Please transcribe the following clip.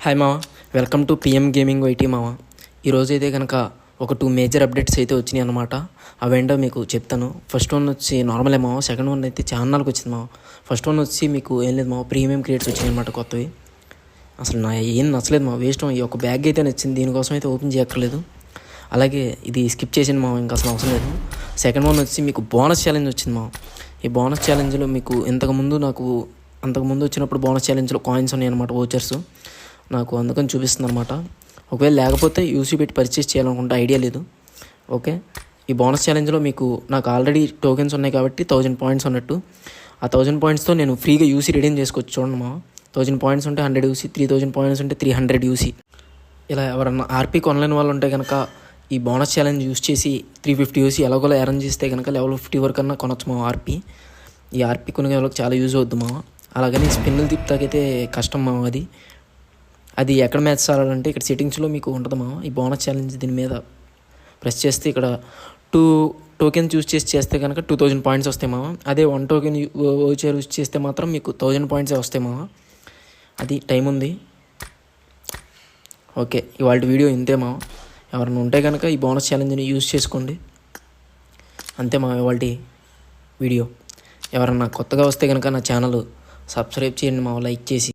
Hi మామ, welcome to PM gaming YT మామ. ఈరోజు అయితే కనుక ఒక 2 మేజర్ అప్డేట్స్ అయితే వచ్చినాయి అనమాట. అవేంటో మీకు చెప్తాను. ఫస్ట్ వన్ వచ్చి నార్మలే మామ, సెకండ్ వన్ అయితే ఛానల్కి వచ్చింది మామ. ఫస్ట్ వన్ వచ్చి మీకు ఏం లేదు మామ, ప్రీమియం క్రియేట్స్ వచ్చినాయి అనమాట కొత్తవి. అసలు నా ఏం నచ్చలేదు మామ, వేస్ట్. ఈ ఒక బ్యాగ్ అయితే నచ్చింది, దీనికోసం అయితే ఓపెన్ చేయక్కర్లేదు. అలాగే ఇది స్కిప్ చేసింది మామ, ఇంకా అసలు అవసరం లేదు. సెకండ్ వన్ వచ్చి మీకు బోనస్ ఛాలెంజ్ వచ్చింది మామ. ఈ బోనస్ ఛాలెంజ్లో మీకు అంతకుముందు వచ్చినప్పుడు బోనస్ ఛాలెంజ్లో కాయిన్స్ ఉన్నాయి అనమాట, వోచర్స్. నాకు అందుకని చూపిస్తుంది అనమాట. ఒకవేళ లేకపోతే యూసీ పెట్టి పర్చేస్ చేయాలనుకుంటే ఐడియా లేదు. ఓకే, ఈ బోనస్ ఛాలెంజ్లో మీకు నాకు ఆల్రెడీ టోకెన్స్ ఉన్నాయి కాబట్టి 1000 పాయింట్స్ ఉన్నట్టు. ఆ 1000 పాయింట్స్తో నేను ఫ్రీగా యూసీ రిడీమ్ చేసుకోవచ్చు. చూడండి మా, 1000 పాయింట్స్ ఉంటే 100 యూసీ, 3000 పాయింట్స్ ఉంటే 300 యూసీ. ఇలా ఎవరన్నా ఆర్పీకి ఆన్లైన్ వాళ్ళు ఉంటే కనుక ఈ బోనస్ ఛాలెంజ్ యూస్ చేసి 350 యూసీ ఎలాగోలా అరేంజ్ చేస్తే కనుక లెవెల్ 50 వరకు అన్నా కొనొచ్చు మా ఆర్పీ. ఈ ఆర్పీ కొనే వాళ్ళకి చాలా యూజ్ అవుద్ది మా. అలాగని స్పిన్నులు తిప్పుతాకైతే కష్టం మా. అది ఎక్కడ మ్యాచ్ ఆడాలంటే ఇక్కడ సెట్టింగ్స్లో మీకు ఉంటుంది మా. ఈ బోనస్ ఛాలెంజ్ దీని మీద ప్రెస్ చేస్తే ఇక్కడ 2 టోకెన్స్ యూస్ చేస్తే కనుక 2000 పాయింట్స్ వస్తాయి మా. అదే 1 టోకెన్ వోచర్ యూస్ చేస్తే మాత్రం మీకు 1000 పాయింట్సే వస్తాయి మా. అది టైం ఉంది. ఓకే, ఇవాళ వీడియో ఇంతే మా. ఎవరైనా ఉంటే కనుక ఈ బోనస్ ఛాలెంజ్ని యూజ్ చేసుకోండి. అంతే మా ఇవాళ వీడియో. ఎవరన్నా కొత్తగా వస్తే కనుక నా ఛానల్ సబ్స్క్రైబ్ చేయండి మా, లైక్ చేసి.